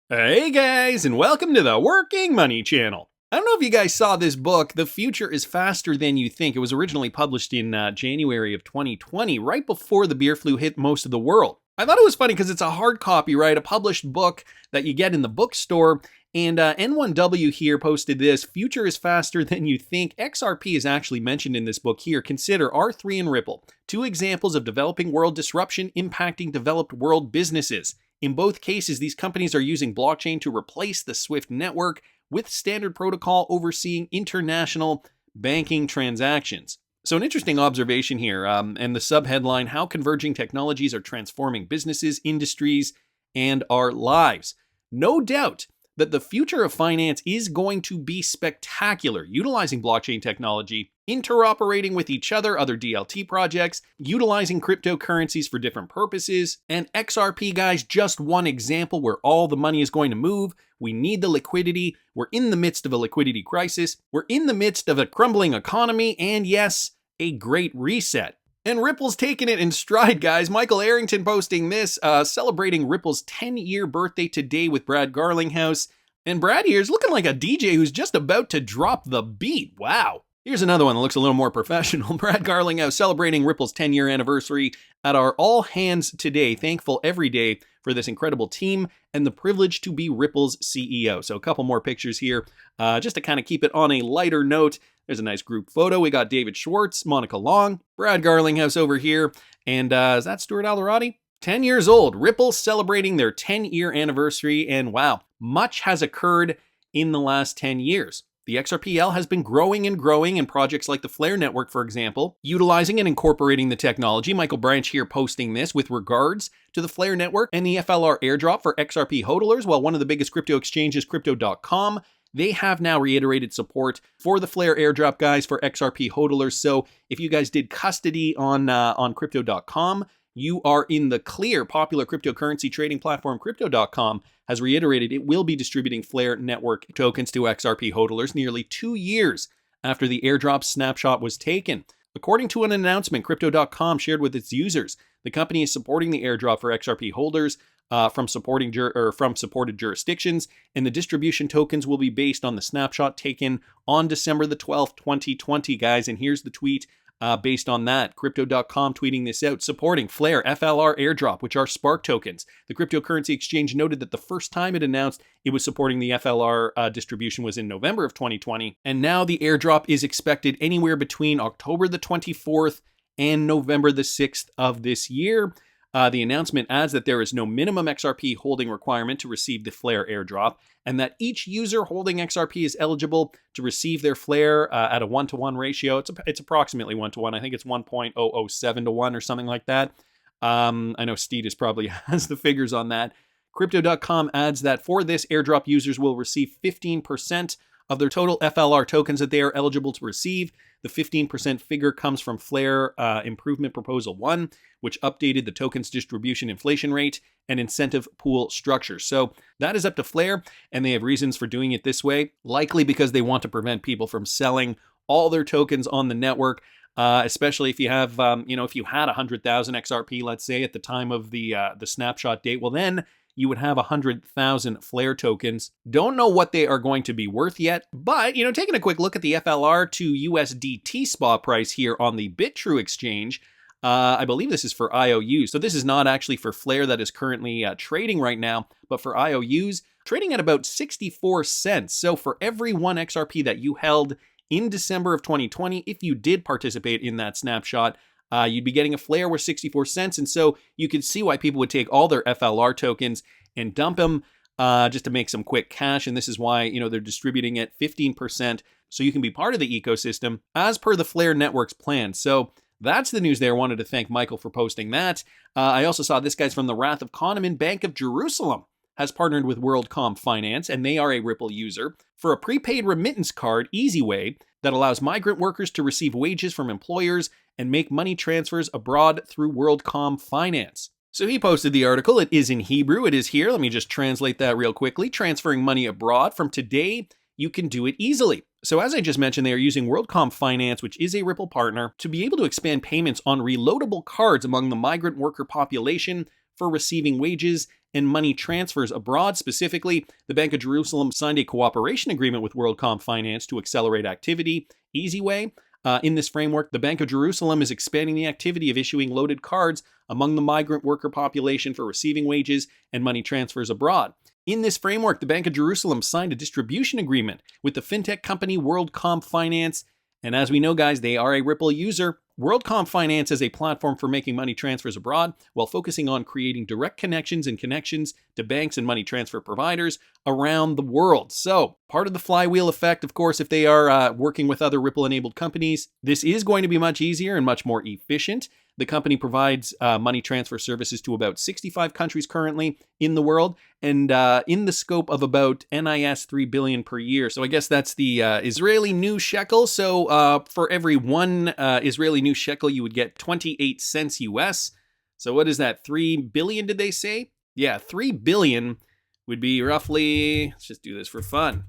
Hey guys, and welcome to the Working Money Channel. I don't know if you guys saw this book, The Future is Faster Than You Think. It was originally published in January of 2020, right before the beer flu hit most of the world. I thought it was funny because it's a hard copy, right? A published book that you get in the bookstore. And N1W here posted this: Future is faster than you think. XRP is actually mentioned in this book here. Consider R3 and Ripple, two examples of developing world disruption impacting developed world businesses. In both cases, these companies are using blockchain to replace the SWIFT network with standard protocol overseeing international banking transactions. So an interesting observation here, and the subheadline: how converging technologies are transforming businesses, industries, and our lives. No doubt that the future of finance is going to be spectacular, utilizing blockchain technology, interoperating with each other, other DLT projects, utilizing cryptocurrencies for different purposes. And XRP, guys, just one example where all the money is going to move. We need the liquidity. We're in the midst of a liquidity crisis. We're in the midst of a crumbling economy, and yes, a great reset. And Ripple's taking it in stride, guys. Michael Arrington posting this, celebrating Ripple's 10-year birthday today with Brad Garlinghouse. And Brad here is looking like a DJ who's just about to drop the beat. Wow. Here's another one that looks a little more professional. Brad Garlinghouse celebrating Ripple's 10-year anniversary at our all hands today. Thankful every day for this incredible team and the privilege to be Ripple's CEO. So a couple more pictures here, just to kind of keep it on a lighter note. There's a nice group photo. We got David Schwartz, Monica Long, Brad Garlinghouse over here, and is that Stuart Alderati? 10 years old. Ripple celebrating their 10-year anniversary, and wow, much has occurred in the last 10 years. The XRPL has been growing and growing, and projects like the Flare Network, for example, utilizing and incorporating the technology. Michael Branch here posting this with regards to the Flare Network and the FLR airdrop for XRP hodlers. Well, one of the biggest crypto exchanges, Crypto.com, they have now reiterated support for the Flare airdrop, guys, for XRP hodlers. So if you guys did custody on Crypto.com, you are in the clear. Popular cryptocurrency trading platform Crypto.com has reiterated it will be distributing Flare Network tokens to XRP hodlers nearly 2 years after the airdrop snapshot was taken. According to an announcement Crypto.com shared with its users, the company is supporting the airdrop for XRP holders from supported jurisdictions, and the distribution tokens will be based on the snapshot taken on December the 12th, 2020, guys. And here's the tweet based on that. Crypto.com tweeting this out, supporting Flare FLR airdrop, which are Spark tokens. The cryptocurrency exchange noted that the first time it announced it was supporting the FLR distribution was in November of 2020, and now the airdrop is expected anywhere between October the 24th and November the 6th of this year. The announcement adds that there is no minimum XRP holding requirement to receive the Flare airdrop, and that each user holding XRP is eligible to receive their Flare at a 1-to-1 ratio. It's approximately 1-to-1. I think it's 1.007 to 1 or something like that. I know Steedus probably has the figures on that. Crypto.com adds that for this airdrop, users will receive 15% of their total FLR tokens that they are eligible to receive. The 15% figure comes from Flare Improvement Proposal 1, which updated the token's distribution inflation rate and incentive pool structure. So that is up to Flare, and they have reasons for doing it this way, likely because they want to prevent people from selling all their tokens on the network, especially if you have, if you had 100,000 XRP, let's say, at the time of the snapshot date, well then you would have 100,000 Flare tokens. Don't know what they are going to be worth yet, but, taking a quick look at the FLR to USDT spot price here on the BITRUE exchange, I believe this is for IOUs. So this is not actually for Flare that is currently trading right now, but for IOUs, trading at about 64 cents. So for every 1 XRP that you held in December of 2020, if you did participate in that snapshot, you'd be getting a Flare worth 64 cents. And so you could see why people would take all their FLR tokens and dump them just to make some quick cash. And this is why, they're distributing at 15% so you can be part of the ecosystem as per the Flare Network's plan. So that's the news there. I wanted to thank Michael for posting that. I also saw this guy's from the Wrath of Kahneman. Bank of Jerusalem has partnered with WorldCom Finance, and they are a Ripple user, for a prepaid remittance card, EasyWay, that allows migrant workers to receive wages from employers and make money transfers abroad through WorldCom Finance. So he posted the article. It is in Hebrew. It is here. Let me just translate that real quickly. Transferring money abroad from today, you can do it easily. So as I just mentioned, they are using WorldCom Finance, which is a Ripple partner, to be able to expand payments on reloadable cards among the migrant worker population for receiving wages and money transfers abroad. Specifically, the Bank of Jerusalem signed a cooperation agreement with WorldCom Finance to accelerate activity. Easy way. In this framework, the Bank of Jerusalem is expanding the activity of issuing loaded cards among the migrant worker population for receiving wages and money transfers abroad. In this framework, the Bank of Jerusalem signed a distribution agreement with the fintech company WorldCom Finance. And as we know, guys, they are a Ripple user. WorldCom Finance is a platform for making money transfers abroad while focusing on creating direct connections to banks and money transfer providers around the world. So part of the flywheel effect, of course, if they are working with other Ripple-enabled companies, this is going to be much easier and much more efficient. The company provides money transfer services to about 65 countries currently in the world, and in the scope of about NIS 3 billion per year. So I guess that's the Israeli new shekel. So for every one Israeli new shekel, you would get 28 cents US. So what is that? 3 billion, did they say? Yeah, 3 billion would be roughly, let's just do this for fun.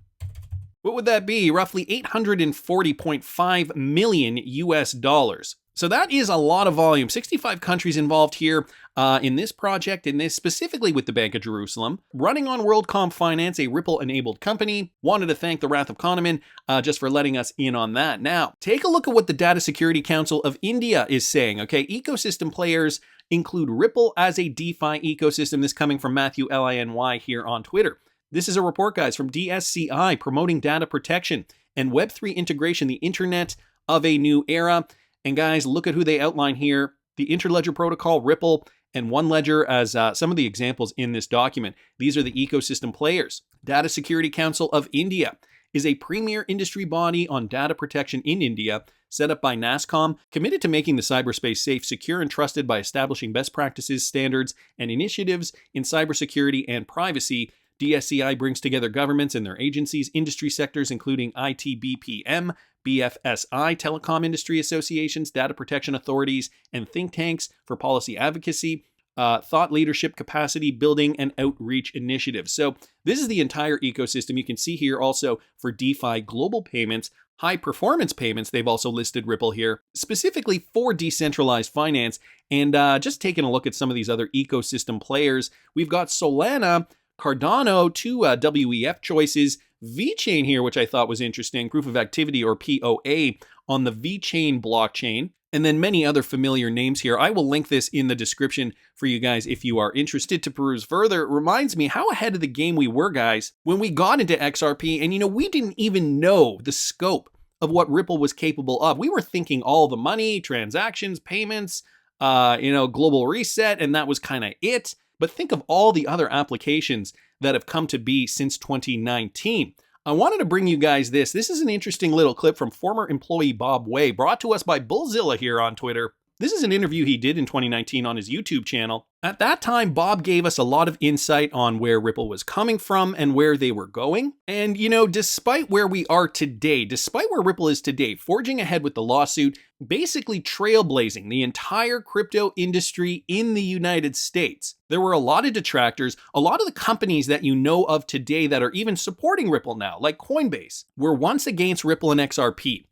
What would that be? Roughly 840.5 million US dollars. So that is a lot of volume. 65 countries involved here in this project, and this specifically with the Bank of Jerusalem. Running on WorldCom Finance, a Ripple-enabled company. Wanted to thank the Wrath of Kahneman just for letting us in on that. Now, take a look at what the Data Security Council of India is saying, okay? Ecosystem players include Ripple as a DeFi ecosystem. This coming from Matthew Liny here on Twitter. This is a report, guys, from DSCI promoting data protection and Web3 integration, the internet of a new era. And guys, look at who they outline here. The Interledger Protocol, Ripple, and OneLedger as some of the examples in this document. These are the ecosystem players. Data Security Council of India is a premier industry body on data protection in India, set up by NASSCOM, committed to making the cyberspace safe, secure, and trusted by establishing best practices, standards, and initiatives in cybersecurity and privacy. DSCI brings together governments and their agencies, industry sectors including ITBPM, BFSI, telecom industry associations, data protection authorities, and think tanks for policy advocacy, thought leadership, capacity building, and outreach initiatives. So this is the entire ecosystem. You can see here also for DeFi global payments, high performance payments. They've also listed Ripple here specifically for decentralized finance. And just taking a look at some of these other ecosystem players, we've got Solana, Cardano, two WEF choices, VeChain here, which I thought was interesting, proof of activity or POA on the VeChain blockchain, and then many other familiar names here. I will link this in the description for you guys if you are interested to peruse further. It reminds me how ahead of the game we were, guys, when we got into XRP, and we didn't even know the scope of what Ripple was capable of. We were thinking all the money, transactions, payments, global reset, and that was kind of it. But think of all the other applications that have come to be since 2019. I wanted to bring you guys this. This is an interesting little clip from former employee Bob Way, brought to us by Bullzilla here on Twitter. This is an interview he did in 2019 on his YouTube channel. At that time, Bob gave us a lot of insight on where Ripple was coming from and where they were going. And, despite where we are today, despite where Ripple is today, forging ahead with the lawsuit, basically trailblazing the entire crypto industry in the United States, there were a lot of detractors. A lot of the companies that you know of today that are even supporting Ripple now, like Coinbase, were once against Ripple and XRP.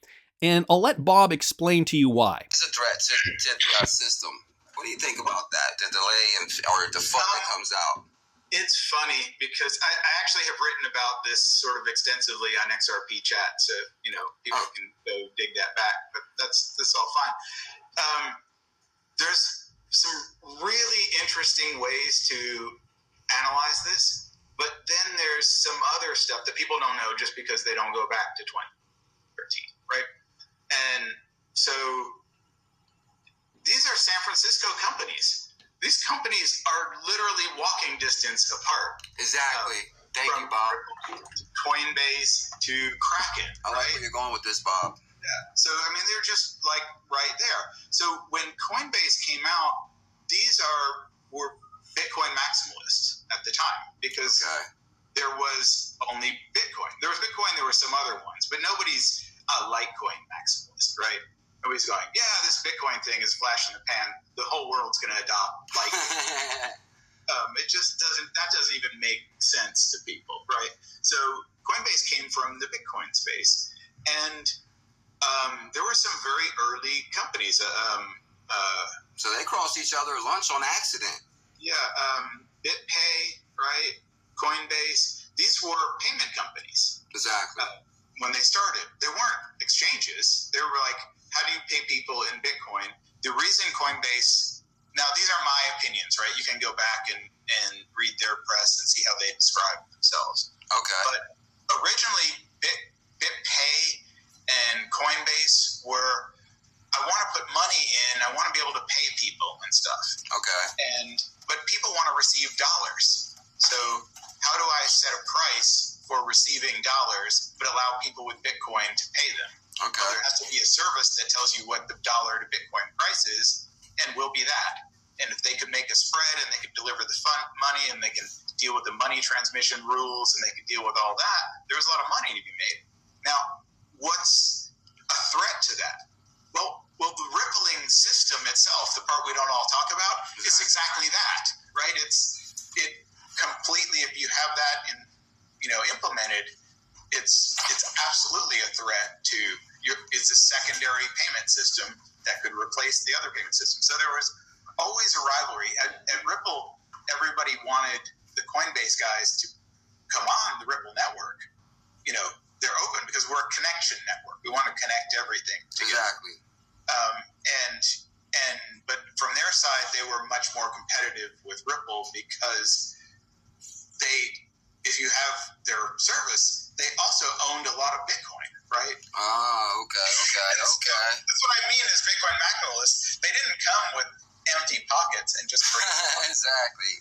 And I'll let Bob explain to you why. It's a threat to the system. What do you think about that? The delay or the fund that comes out? It's funny because I actually have written about this sort of extensively on XRP chat, so people can go dig that back. But that's all fine. There's some really interesting ways to analyze this, but then there's some other stuff that people don't know just because they don't go back to 2013, right? And so these are San Francisco companies. These companies are literally walking distance apart. Exactly. Thank you, Bob. Coinbase to Kraken. I like where you're going with this, Bob. Yeah. So, they're just like right there. So when Coinbase came out, these were Bitcoin maximalists at the time because there was only Bitcoin. There was Bitcoin, there were some other ones, but nobody's a Litecoin maximalist, right? Nobody's going, yeah, this Bitcoin thing is flash in the pan. The whole world's going to adopt Litecoin. It just doesn't even make sense to people, right? So Coinbase came from the Bitcoin space. And there were some very early companies. So they crossed each other at lunch on accident. Yeah. BitPay, right? Coinbase. These were payment companies. Exactly. When they started, there weren't exchanges. They were like, how do you pay people in Bitcoin? The reason Coinbase, now these are my opinions, right? You can go back and read their press and see how they describe themselves. Okay. But originally, BitPay and Coinbase were, I want to put money in, I want to be able to pay people and stuff. Okay. But people want to receive dollars. So how do I set a price for receiving dollars, but allow people with Bitcoin to pay them? Okay. Well, there has to be a service that tells you what the dollar to Bitcoin price is, and will be that. And if they could make a spread and they could deliver the money and they can deal with the money transmission rules and they could deal with all that, there's a lot of money to be made. Now, what's a threat to that? Well, the rippling system itself, the part we don't all talk about, is exactly that, right? It completely, if you have that implemented, it's absolutely a threat to it's a secondary payment system that could replace the other payment system. So there was always a rivalry. At Ripple, everybody wanted the Coinbase guys to come on the Ripple network. They're open because we're a connection network. We want to connect everything together. Exactly. But from their side, they were much more competitive with Ripple because if you have their service, they also owned a lot of Bitcoin, right? Okay. That's what I mean is Bitcoin maximalists. They didn't come with empty pockets and just bring Exactly.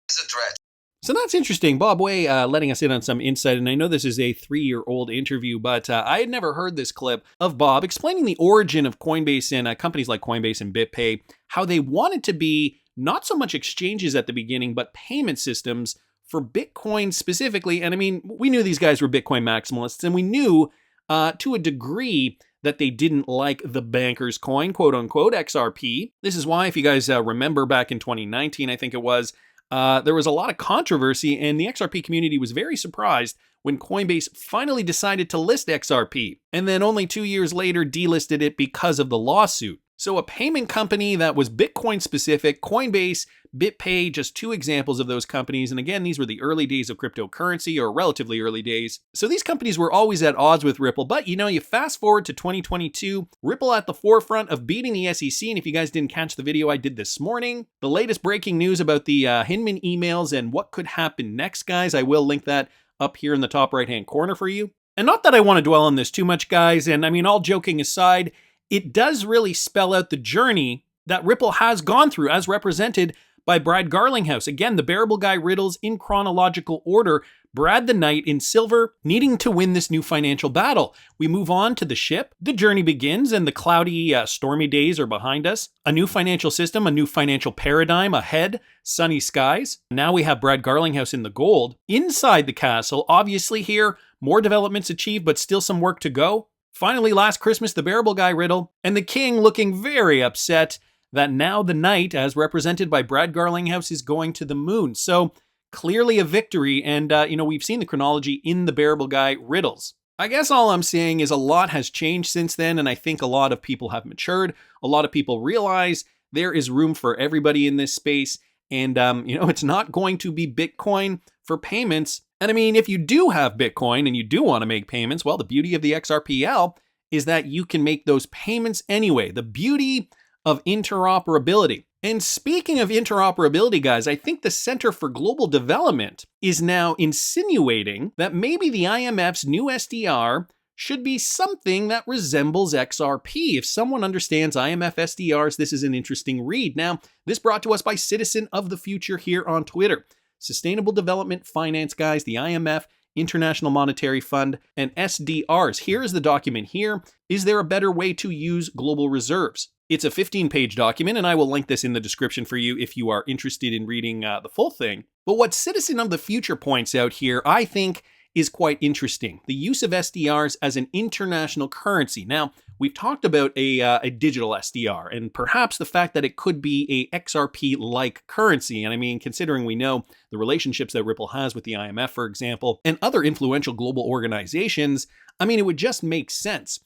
It's a threat. So that's interesting. Bob Way letting us in on some insight, and I know this is a 3-year-old interview, but I had never heard this clip of Bob explaining the origin of Coinbase and companies like Coinbase and BitPay, how they wanted to be not so much exchanges at the beginning, but payment systems for Bitcoin specifically. And I mean, we knew these guys were Bitcoin maximalists, and we knew to a degree that they didn't like the banker's coin, quote unquote, XRP. This is why, if you guys remember back in 2019, I think it was, there was a lot of controversy, and the XRP community was very surprised when Coinbase finally decided to list XRP, and then only 2 years later delisted it because of the lawsuit. So a payment company that was Bitcoin specific, Coinbase, BitPay, just 2 examples of those companies. And again, these were the early days of cryptocurrency, or relatively early days. So these companies were always at odds with Ripple. But you fast forward to 2022, Ripple at the forefront of beating the SEC. And if you guys didn't catch the video I did this morning, the latest breaking news about the Hinman emails and what could happen next, guys, I will link that up here in the top right-hand corner for you. And not that I want to dwell on this too much, guys. And I mean, all joking aside, it does really spell out the journey that Ripple has gone through, as represented by Brad Garlinghouse. Again, the bearable guy riddles in chronological order. Brad the Knight in silver, needing to win this new financial battle. We move on to the ship. The journey begins, and the cloudy, stormy days are behind us. A new financial system, a new financial paradigm ahead, sunny skies. Now we have Brad Garlinghouse in the gold. Inside the castle, obviously here, more developments achieved, but still some work to go. Finally, last Christmas, the bearable guy riddle, and the king looking very upset that now the knight, as represented by Brad Garlinghouse, is going to the moon. So clearly a victory, and we've seen the chronology in the bearable guy riddles. I guess all I'm saying is a lot has changed since then, and I think a lot of people have matured. A lot of people realize there is room for everybody in this space, and it's not going to be Bitcoin for payments. And I mean, if you do have Bitcoin and you do want to make payments, well, the beauty of the XRPL is that you can make those payments anyway. The beauty of interoperability. And speaking of interoperability, guys, I think the Center for Global Development is now insinuating that maybe the IMF's new SDR should be something that resembles XRP. If someone understands IMF SDRs, this is an interesting read. Now, this brought to us by Citizen of the Future here on Twitter. Sustainable Development Finance, guys, the IMF, International Monetary Fund, and SDRs. Here is the document here. Is there a better way to use global reserves? It's a 15-page document, and I will link this in the description for you if you are interested in reading the full thing. But what Citizen of the Future points out here, I think, is quite interesting. The use of SDRs as an international currency. Now, we've talked about a digital SDR, and perhaps the fact that it could be a XRP-like currency. And I mean, considering we know the relationships that Ripple has with the IMF, for example, and other influential global organizations, I mean, it would just make sense.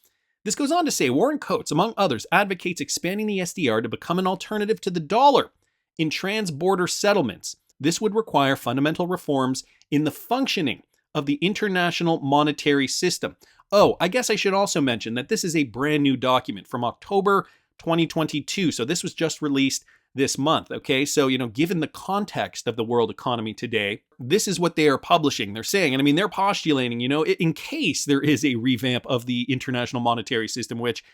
This goes on to say, Warren Coates, among others, advocates expanding the SDR to become an alternative to the dollar in trans-border settlements. this would require fundamental reforms in the functioning of the international monetary system. Oh, I guess I should also mention that this is a brand new document from October 2022. So this was just released this month, okay? So, given the context of the world economy today, this is what they are publishing. They're saying, and I mean, they're postulating, in case there is a revamp of the international monetary system, which,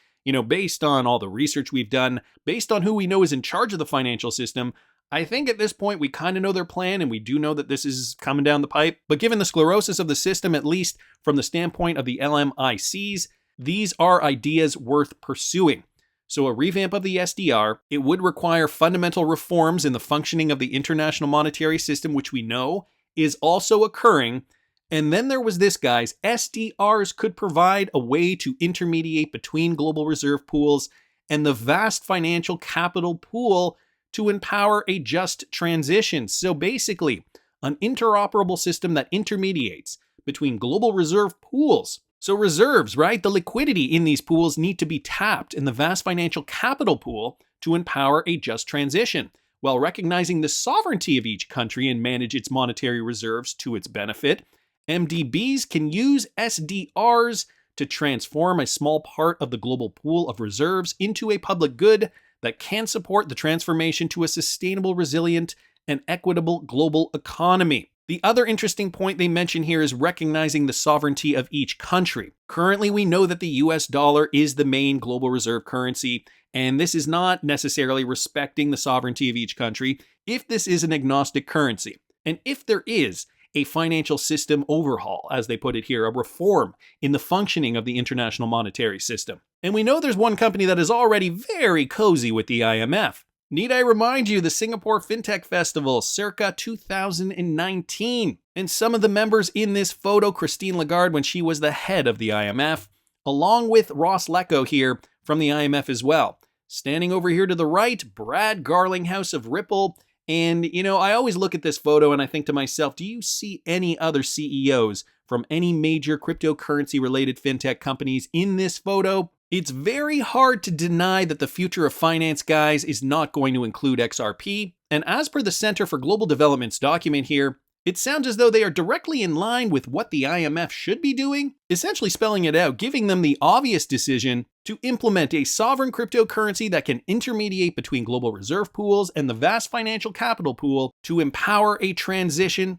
based on all the research we've done, based on who we know is in charge of the financial system, I think at this point we kind of know their plan and we do know that this is coming down the pipe. But given the sclerosis of the system, at least from the standpoint of the LMICs, these are ideas worth pursuing. So a revamp of the SDR, it would require fundamental reforms in the functioning of the international monetary system, which we know is also occurring. And then there was this, guys, SDRs could provide a way to intermediate between global reserve pools and the vast financial capital pool to empower a just transition. So basically, an interoperable system that intermediates between global reserve pools. So reserves, right? The liquidity in these pools need to be tapped in the vast financial capital pool to empower a just transition, while recognizing the sovereignty of each country and manage its monetary reserves to its benefit. MDBs can use SDRs to transform a small part of the global pool of reserves into a public good that can support the transformation to a sustainable, resilient, and equitable global economy. The other interesting point they mention here is recognizing the sovereignty of each country. Currently, we know that the US dollar is the main global reserve currency, and this is not necessarily respecting the sovereignty of each country if this is an agnostic currency. And if there is a financial system overhaul, as they put it here, a reform in the functioning of the international monetary system. And we know there's one company that is already very cozy with the IMF. Need I remind you, the Singapore FinTech Festival, circa 2019. And some of the members in this photo, Christine Lagarde, when she was the head of the IMF, along with Ross Lecco here from the IMF as well. Standing over here to the right, Brad Garlinghouse of Ripple. And, I always look at this photo and I think to myself, do you see any other CEOs from any major cryptocurrency-related fintech companies in this photo? It's very hard to deny that the future of finance, guys, is not going to include XRP. And as per the Center for Global Development's document here, it sounds as though they are directly in line with what the IMF should be doing, essentially spelling it out, giving them the obvious decision to implement a sovereign cryptocurrency that can intermediate between global reserve pools and the vast financial capital pool to empower a transition,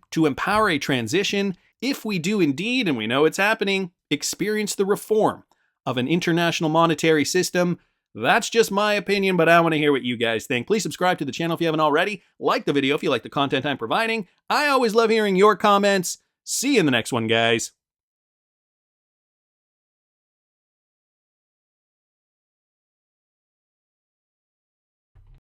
if we do indeed, and we know it's happening, experience the reform of an international monetary system. That's just my opinion, but I want to hear what you guys think. Please subscribe to the channel if you haven't already. Like the video if you like the content I'm providing. I always love hearing your comments. See you in the next one, guys.